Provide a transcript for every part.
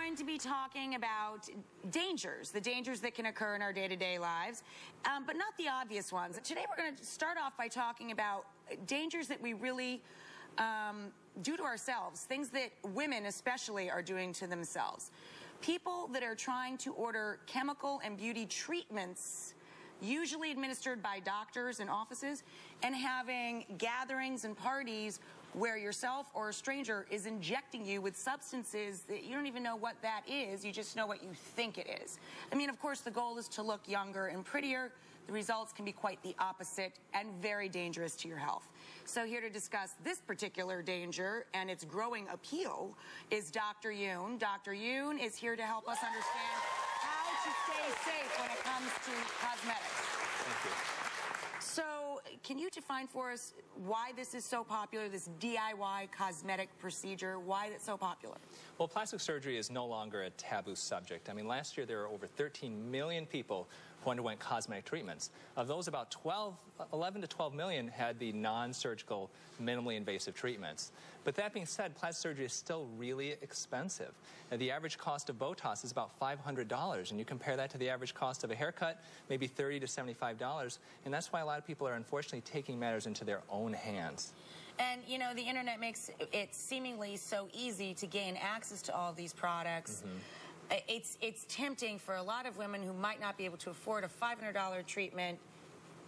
going to be talking about dangers, the dangers that can occur in our day-to-day lives, but not the obvious ones. Today we're going to start off by talking about dangers that we really do to ourselves, things that women especially are doing to themselves. People that are trying to order chemical and beauty treatments, usually administered by doctors and offices, and having gatherings and parties where yourself or a stranger is injecting you with substances that you don't even know what that is, you just know what you think it is. I mean, of course, the goal is to look younger and prettier. The results can be quite the opposite and very dangerous to your health. So here to discuss this particular danger and its growing appeal is Dr. Youn. Dr. Youn is here to help us understand how to stay safe when it comes to cosmetics. Thank you. So can you define for us why this is so popular, this DIY cosmetic procedure, why it's so popular? Well, plastic surgery is no longer a taboo subject. I mean, last year there were over 13 million people who underwent cosmetic treatments. Of those, about 11 to 12 million had the non-surgical, minimally invasive treatments. But that being said, plastic surgery is still really expensive. And the average cost of Botox is about $500, and you compare that to the average cost of a haircut, maybe $30 to $75, and that's why a lot of people are unfortunately taking matters into their own hands. And, you know, the internet makes it seemingly so easy to gain access to all these products. It's tempting for a lot of women who might not be able to afford a $500 treatment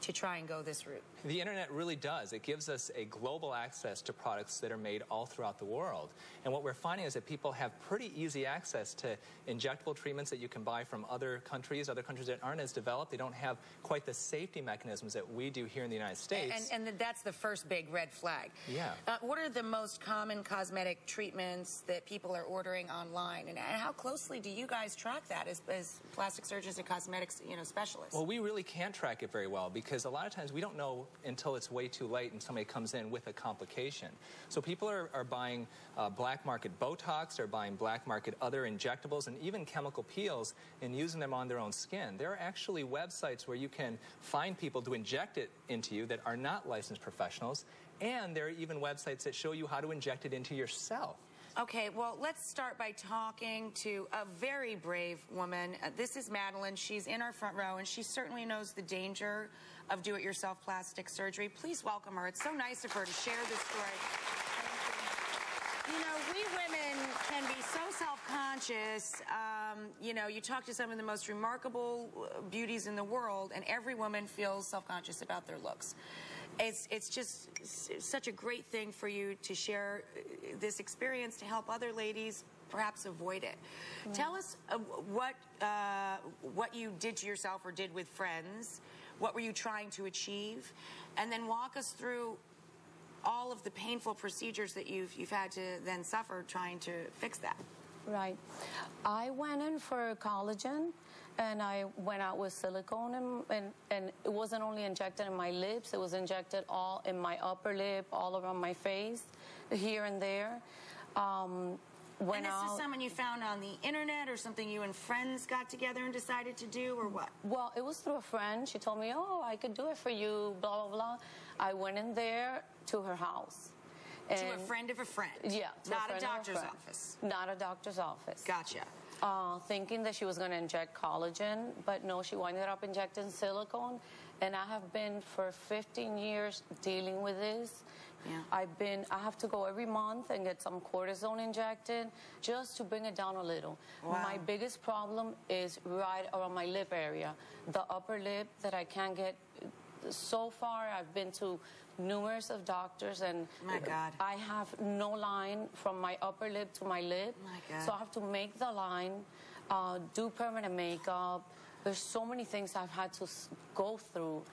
to try and go this route. The internet really does. It gives us a global access to products that are made all throughout the world. And what we're finding is that people have pretty easy access to injectable treatments that you can buy from other countries that aren't as developed. They don't have quite the safety mechanisms that we do here in the United States. And that's the first big red flag. Yeah. What are the most common cosmetic treatments that people are ordering online? And how closely do you guys track that as plastic surgeons and cosmetics, specialists? Well, we really can't track it very well because a lot of times we don't know until it's way too late and somebody comes in with a complication. So people are buying black market Botox, they're buying black market other injectables and even chemical peels and using them on their own skin. There are actually websites where you can find people to inject it into you that are not licensed professionals, and there are even websites that show you how to inject it into yourself. Okay, well, let's start by talking to a very brave woman. This is Madeline. She's in our front row, and she certainly knows the danger of do-it-yourself plastic surgery. Please welcome her. It's so nice of her to share this story. You know, we women can be so self-conscious. You talk to some of the most remarkable beauties in the world, and every woman feels self-conscious about their looks. It's just such a great thing for you to share this experience to help other ladies perhaps avoid it. Yeah. Tell us what you did to yourself or did with friends. What were you trying to achieve? And then walk us through all of the painful procedures that you've had to then suffer trying to fix that. Right. I went in for collagen, and I went out with silicone, and it wasn't only injected in my lips, it was injected all in my upper lip, all around my face, here and there. And this is someone you found on the internet or something you and friends got together and decided to do, or what? Well, it was through a friend. She told me, oh, I could do it for you, blah, blah, blah. I went in there to her house. To a friend of a friend? Yeah. Not a doctor's office? Not a doctor's office. Gotcha. Thinking that she was going to inject collagen, but no, she ended up injecting silicone. And I have been for 15 years dealing with this. Yeah. I have to go every month and get some cortisone injected just to bring it down a little. Wow. My biggest problem is right around my lip area, the upper lip that I can't get. So far, I've been to numerous of doctors, and my God, I have no line from my upper lip to my lip. My God. So I have to make the line, do permanent makeup. There's so many things I've had to go through.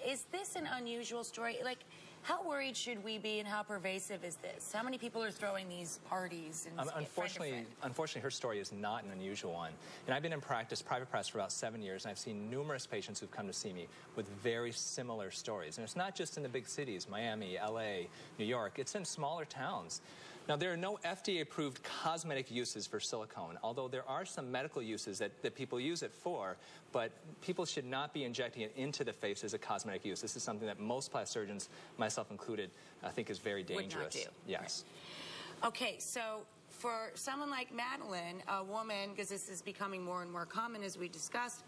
Is this an unusual story? Like, how worried should we be, and how pervasive is this? How many people are throwing these parties? And unfortunately, her story is not an unusual one. And I've been in private practice for about 7 years, and I've seen numerous patients who've come to see me with very similar stories. And it's not just in the big cities, Miami, LA, New York. It's in smaller towns. Now, there are no FDA-approved cosmetic uses for silicone, although there are some medical uses that people use it for, but people should not be injecting it into the face as a cosmetic use. This is something that most plastic surgeons, myself included, I think is very dangerous. Would not do. Yes. Okay, so for someone like Madeline, a woman, because this is becoming more and more common as we discussed,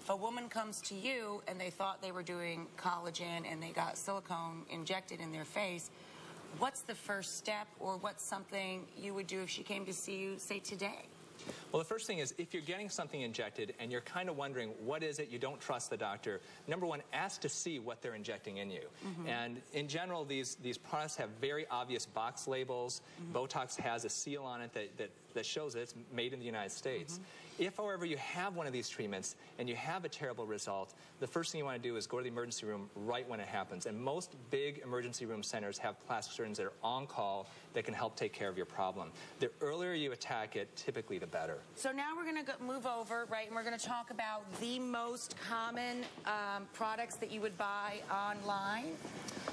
a woman comes to you and they thought they were doing collagen and they got silicone injected in their face. What's the first step, or what's something you would do if she came to see you, say, today? Well, the first thing is, if you're getting something injected and you're kind of wondering, what is it, you don't trust the doctor, number one, ask to see what they're injecting in you. And in general, these products have very obvious box labels. Botox has a seal on it that shows that it's made in the United States. If, however, you have one of these treatments and you have a terrible result, the first thing you want to do is go to the emergency room right when it happens. And most big emergency room centers have plastic surgeons that are on call that can help take care of your problem. The earlier you attack it, typically the better. So now we're going to move over, right, and we're going to talk about the most common products that you would buy online,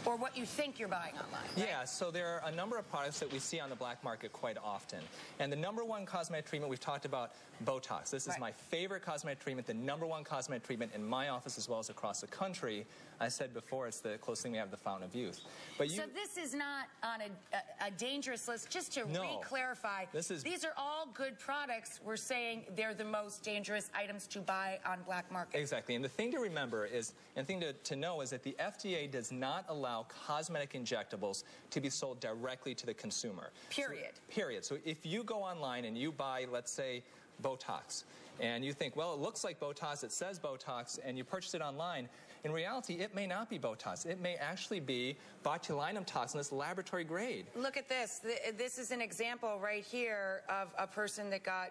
or what you think you're buying online, right? Yeah, so there are a number of products that we see on the black market quite often. And the number one cosmetic treatment, we've talked about Botox. This is my favorite cosmetic treatment, the number one cosmetic treatment in my office as well as across the country. I said before, it's the closest thing we have to the fountain of youth. But so this is not on a dangerous list. Just to re-clarify, these are all good products. We're saying they're the most dangerous items to buy on black market. Exactly. And the thing to remember is, and the thing to know is that the FDA does not allow cosmetic injectables to be sold directly to the consumer. Period. Period. So if you go online and you buy, let's say, Botox, and you think, well, it looks like Botox, it says Botox, and you purchase it online, in reality, it may not be Botox. It may actually be botulinum toxin that's laboratory grade. Look at this. This is an example right here of a person that got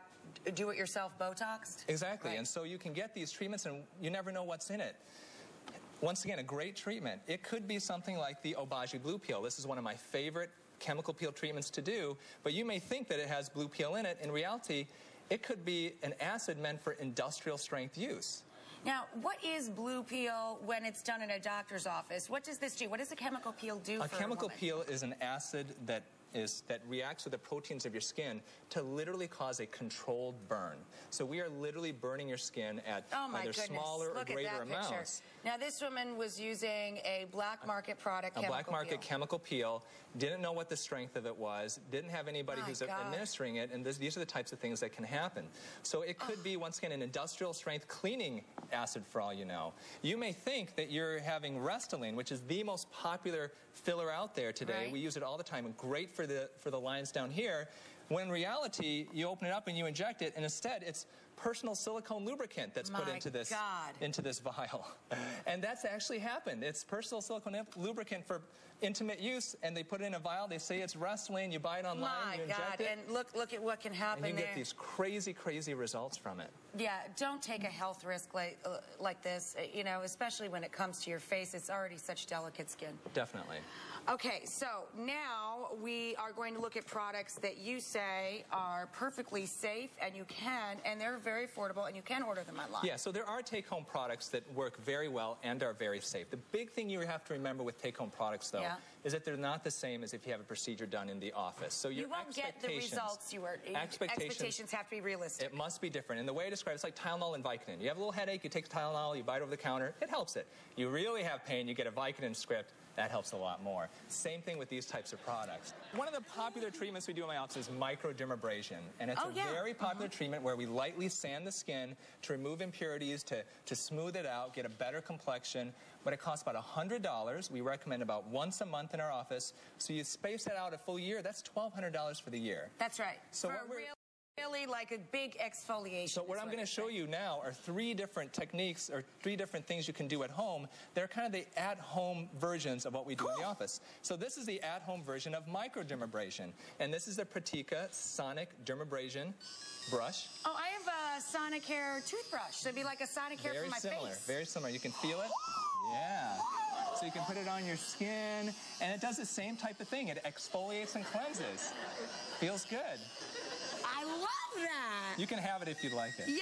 do-it-yourself Botoxed. Exactly. And so you can get these treatments, and you never know what's in it. Once again, a great treatment. It could be something like the Obagi Blue Peel. This is one of my favorite chemical peel treatments to do, but you may think that it has blue peel in it. In reality, it could be an acid meant for industrial strength use. Now, what is blue peel when it's done in a doctor's office? What does this do? What does a chemical peel do for a woman? A chemical peel is an acid that reacts with the proteins of your skin to literally cause a controlled burn. So we are literally burning your skin at either smaller or greater amounts. Now, this woman was using a black market product, a black market chemical peel, didn't know what the strength of it was, didn't have anybody who's administering it, and these are the types of things that can happen. So it could be, once again, an industrial strength cleaning acid for all you know. You may think that you're having Restylane, which is the most popular filler out there today. We use it all the time, and great for the lines down here. When in reality, you open it up and you inject it, and instead it's personal silicone lubricant that's put into this vial. And that's actually happened. It's personal silicone lubricant for intimate use, and they put it in a vial. They say it's Restylane. You buy it online, you inject it. And look at what can happen and you get these crazy, crazy results from it. Yeah, don't take a health risk like this, you know, especially when it comes to your face. It's already such delicate skin. Definitely. Okay, so now we are going to look at products that you say are perfectly safe, and they're very affordable, and you can order them online. Yeah, so there are take-home products that work very well and are very safe. The big thing you have to remember with take-home products, though, is that they're not the same as if you have a procedure done in the office. So you won't get the results you were. Expectations have to be realistic. It must be different. And the way I describe it, it's like Tylenol and Vicodin. You have a little headache, you take Tylenol, you buy it over the counter, it helps it. You really have pain, you get a Vicodin script. That helps a lot more. Same thing with these types of products. One of the popular treatments we do in my office is microdermabrasion. And it's a very popular treatment where we lightly sand the skin to remove impurities, to smooth it out, get a better complexion. But it costs about $100. We recommend about once a month in our office. So you space that out a full year, that's $1,200 for the year. That's right. So really like a big exfoliation. So what I'm going to show you now are 3 different techniques or 3 different things you can do at home. They're kind of the at-home versions of what we do in the office. So this is the at-home version of microdermabrasion. And this is the Pratica Sonic Dermabrasion brush. Oh, I have a Sonicare toothbrush. So it'd be like a Sonicare for my face. Very similar. You can feel it. Yeah. So you can put it on your skin, and it does the same type of thing. It exfoliates and cleanses. Feels good. I love that. You can have it if you'd like it. Yay!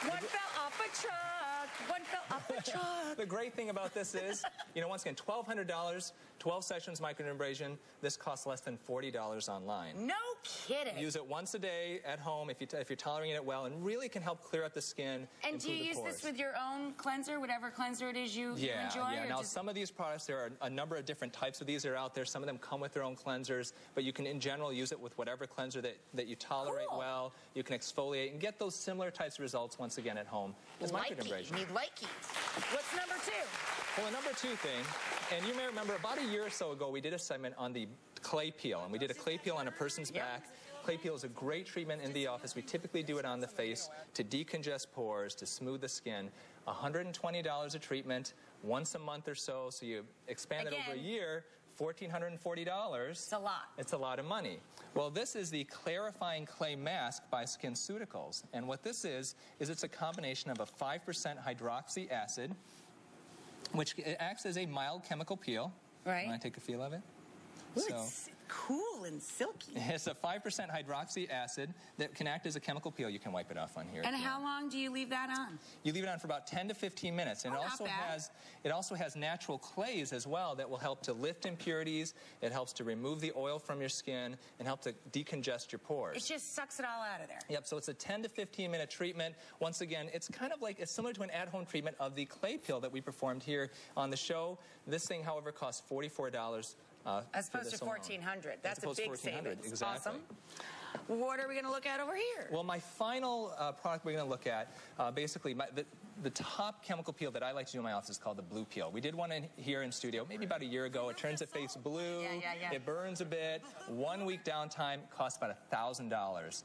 One fell off a truck. One fell off a truck. The great thing about this is, you know, once again, $1,200, 12 sessions microdermabrasion. This costs less than $40 online. No kidding. Use it once a day at home if you're tolerating it well, and really can help clear up the skin. And do you use this with your own cleanser, whatever cleanser it is you enjoy? Yeah. Now, some of these products, there are a number of different types of these that are out there. Some of them come with their own cleansers, but you can, in general, use it with whatever cleanser that you tolerate well. You can exfoliate and get those similar types of results once again at home as microdermabrasion. You need likey. What's number 2? Well, the number 2 thing, and you may remember about a year or so ago, we did a segment on the clay peel, and we did a clay peel on a person's back. Clay peel is a great treatment in the office. We typically do it on the face to decongest pores, to smooth the skin. $120 a treatment, once a month or so, so you expand it over a year, $1,440. It's a lot. It's a lot of money. Well, this is the Clarifying Clay Mask by SkinCeuticals, and what this is it's a combination of a 5% hydroxy acid, which acts as a mild chemical peel. Right. Want to take a feel of it? Ooh, it's cool and silky. It's a 5% hydroxy acid that can act as a chemical peel. You can wipe it off on here. And how long do you leave that on? You leave it on for about 10 to 15 minutes. And it also has natural clays as well that will help to lift impurities. It helps to remove the oil from your skin and help to decongest your pores. It just sucks it all out of there. Yep, so it's a 10 to 15 minute treatment. Once again, it's kind of like, it's similar to an at-home treatment of the clay peel that we performed here on the show. This thing, however, costs $44. As opposed to $1,400. That's a big savings. Exactly. Awesome. What are we going to look at over here? Well, my final product we're going to look at, basically, the top chemical peel that I like to do in my office is called the blue peel. We did one here in studio maybe about a year ago. It turns the face blue. Yeah. It burns a bit. 1 week downtime costs about $1,000.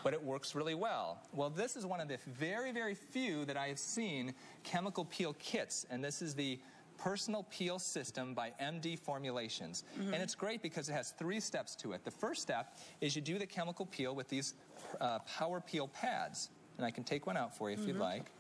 But it works really well. Well, this is one of the very, very few that I have seen chemical peel kits, and this is the Personal Peel System by MD Formulations. And it's great because it has 3 steps to it. The first step is you do the chemical peel with these power peel pads. And I can take one out for you if you'd like.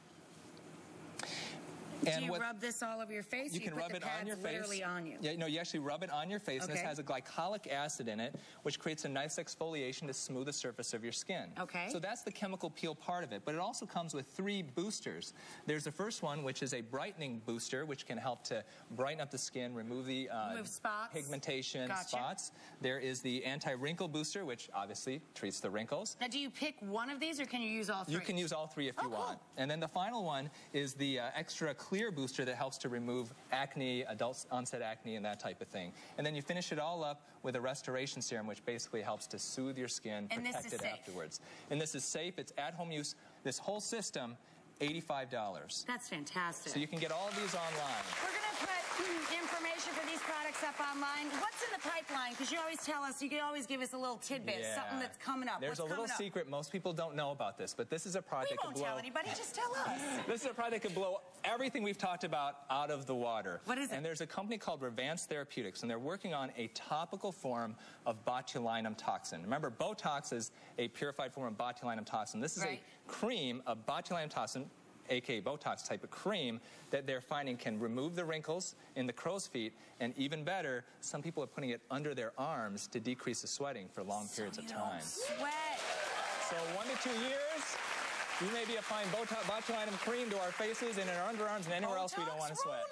Do you rub this all over your face? You can rub it on your face. Literally on you. Yeah, no, you actually rub it on your face. Okay. And this has a glycolic acid in it, which creates a nice exfoliation to smooth the surface of your skin. Okay. So that's the chemical peel part of it. But it also comes with 3 boosters. There's the first one, which is a brightening booster, which can help to brighten up the skin, remove the spots. Pigmentation, spots. There is the anti-wrinkle booster, which obviously treats the wrinkles. Now, do you pick one of these, or can you use all 3? You can use all 3 if you want. And then the final one is the extra clear booster that helps to remove acne, adult onset acne, and that type of thing. And then you finish it all up with a restoration serum, which basically helps to soothe your skin, protect it afterwards. And this is safe. It's at-home use. This whole system, $85. That's fantastic. So you can get all of these online. We're going to put information for these products up online. What's in the pipeline? Because you always tell us, you can always give us a little tidbit, something that's coming up. There's a little secret. Most people don't know about this, but this is a product that could blow... We won't tell anybody. Just tell us. This is a product that could blow everything we've talked about out of the water. What is it? And there's a company called Revance Therapeutics, and they're working on a topical form of botulinum toxin. Remember, Botox is a purified form of botulinum toxin. This is a cream of botulinum toxin, aka Botox type of cream, that they're finding can remove the wrinkles in the crow's feet, and even better, some people are putting it under their arms to decrease the sweating for long periods of time. Sweat. So 1 to 2 years, we may be applying botulinum cream to our faces and in our underarms and anywhere else we don't want to sweat.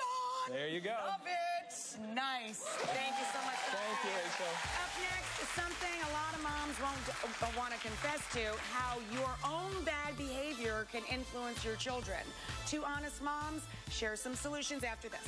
There you go. Love it. Nice. Thank you so much. Thank you, Rachel. Up next is something a lot of moms won't want to confess to, how your own bad behavior can influence your children. 2 honest moms share some solutions after this.